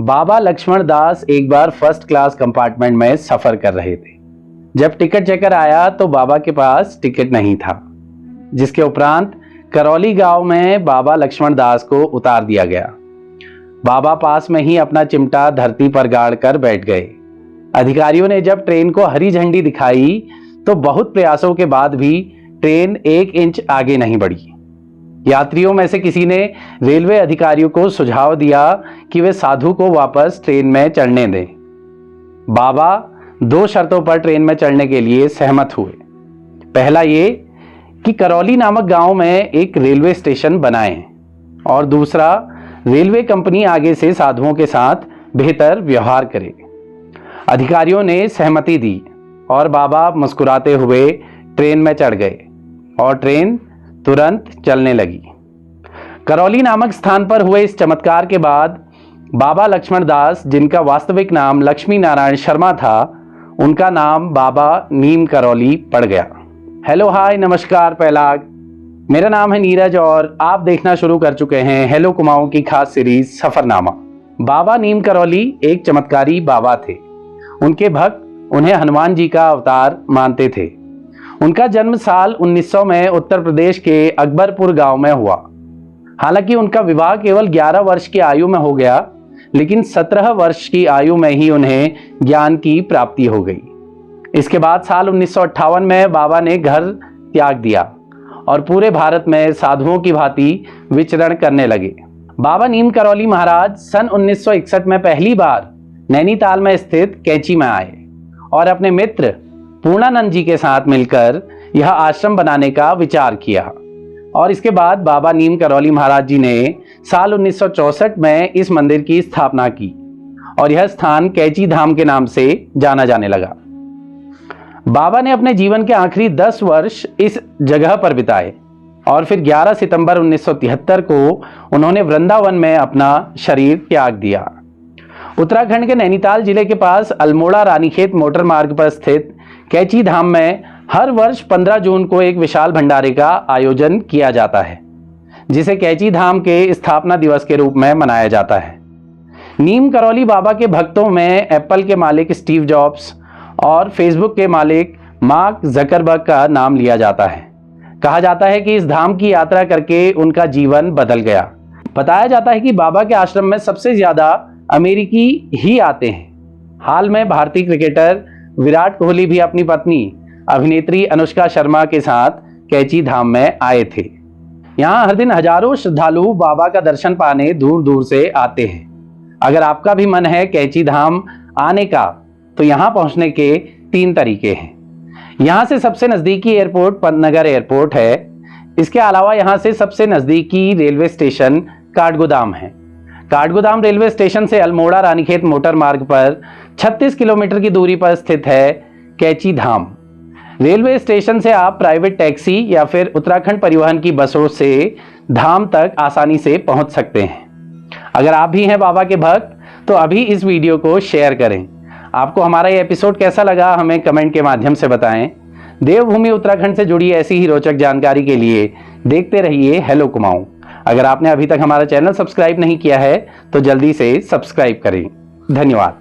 बाबा लक्ष्मण दास एक बार first class compartment में सफर कर रहे थे। जब टिकट चेकर आया तो बाबा के पास टिकट नहीं था, जिसके उपरांत करौली गांव में बाबा लक्ष्मण दास को उतार दिया गया। बाबा पास में ही अपना चिमटा धरती पर गाड़ कर बैठ गए। अधिकारियों ने जब ट्रेन को हरी झंडी दिखाई तो बहुत प्रयासों के बाद भी ट्रेन 1 इंच आगे नहीं बढ़ी। यात्रियों में से किसी ने रेलवे अधिकारियों को सुझाव दिया कि वे साधु को वापस ट्रेन में चढ़ने दें। बाबा 2 शर्तों पर ट्रेन में चढ़ने के लिए सहमत हुए। पहला ये कि करौली नामक गांव में एक रेलवे स्टेशन बनाएं, और दूसरा, रेलवे कंपनी आगे से साधुओं के साथ बेहतर व्यवहार करे। अधिकारियों ने सहमति दी और बाबा मुस्कुराते हुए ट्रेन में चढ़ गए और ट्रेन तुरंत चलने लगी। करौली नामक स्थान पर हुए इस चमत्कार के बाद बाबा लक्ष्मण दास, जिनका वास्तविक नाम लक्ष्मी नारायण शर्मा था, उनका नाम बाबा नीम करौली पड़ गया। हेलो, हाय, नमस्कार, पहलाग। मेरा नाम है नीरज और आप देखना शुरू कर चुके हैं हेलो कुमाऊं की खास सीरीज सफरनामा। बाबा नीम करौली एक चमत्कारी बाबा थे। उनके भक्त उन्हें हनुमान जी का अवतार मानते थे। उनका जन्म साल 1900 में उत्तर प्रदेश के अकबरपुर गांव में हुआ। हालांकि उनका विवाह केवल 11 वर्ष की आयु में हो गया, लेकिन 17 वर्ष की आयु में ही उन्हें ज्ञान की प्राप्ति हो गई। इसके बाद साल 1958 में बाबा ने घर त्याग दिया और पूरे भारत में साधुओं की भांति विचरण करने लगे। बाबा नीम करौली महाराज सन 1961 में पहली बार नैनीताल में स्थित कैंची में आए और अपने मित्र पूर्णानंद जी के साथ मिलकर यह आश्रम बनाने का विचार किया। और इसके बाद बाबा नीम करौली महाराज जी ने साल 1964 में इस मंदिर की स्थापना की और यह स्थान कैंची धाम के नाम से जाना जाने लगा। बाबा ने अपने जीवन के आखिरी 10 वर्ष इस जगह पर बिताए और फिर 11 सितंबर 1973 को उन्होंने वृंदावन में अपना शरीर त्याग दिया। उत्तराखंड के नैनीताल जिले के पास अल्मोड़ा रानीखेत मोटर मार्ग पर स्थित कैंची धाम में हर वर्ष 15 जून को एक विशाल भंडारे का आयोजन किया जाता है, जिसे कैंची धाम के स्थापना दिवस के रूप में मनाया जाता है। नीम करौली बाबा के भक्तों में एप्पल के मालिक स्टीव जॉब्स और फेसबुक के मालिक मार्क जकरबर्ग का नाम लिया जाता है। कहा जाता है कि इस धाम की यात्रा करके उनका जीवन बदल गया। बताया जाता है कि बाबा के आश्रम में सबसे ज्यादा अमेरिकी ही आते हैं। हाल में भारतीय क्रिकेटर विराट कोहली भी अपनी पत्नी अभिनेत्री अनुष्का शर्मा के साथ कैंची धाम में आए थे। यहाँ हर दिन हजारों श्रद्धालु बाबा का दर्शन पाने दूर दूर से आते हैं। अगर आपका भी मन है कैंची धाम आने का, तो यहाँ पहुँचने के 3 तरीके हैं। यहाँ से सबसे नज़दीकी एयरपोर्ट पंतनगर एयरपोर्ट है। इसके अलावा यहाँ से सबसे नज़दीकी रेलवे स्टेशन काठगोदाम है। काठगोदाम रेलवे स्टेशन से अल्मोड़ा रानीखेत मोटर मार्ग पर 36 किलोमीटर की दूरी पर स्थित है कैंची धाम। रेलवे स्टेशन से आप प्राइवेट टैक्सी या फिर उत्तराखंड परिवहन की बसों से धाम तक आसानी से पहुंच सकते हैं। अगर आप भी हैं बाबा के भक्त, तो अभी इस वीडियो को शेयर करें। आपको हमारा ये एपिसोड कैसा लगा, हमें कमेंट के माध्यम से बताएं। देवभूमि उत्तराखंड से जुड़ी ऐसी ही रोचक जानकारी के लिए देखते रहिए हेलो कुमाऊं। अगर आपने अभी तक हमारा चैनल सब्सक्राइब नहीं किया है तो जल्दी से सब्सक्राइब करें। धन्यवाद।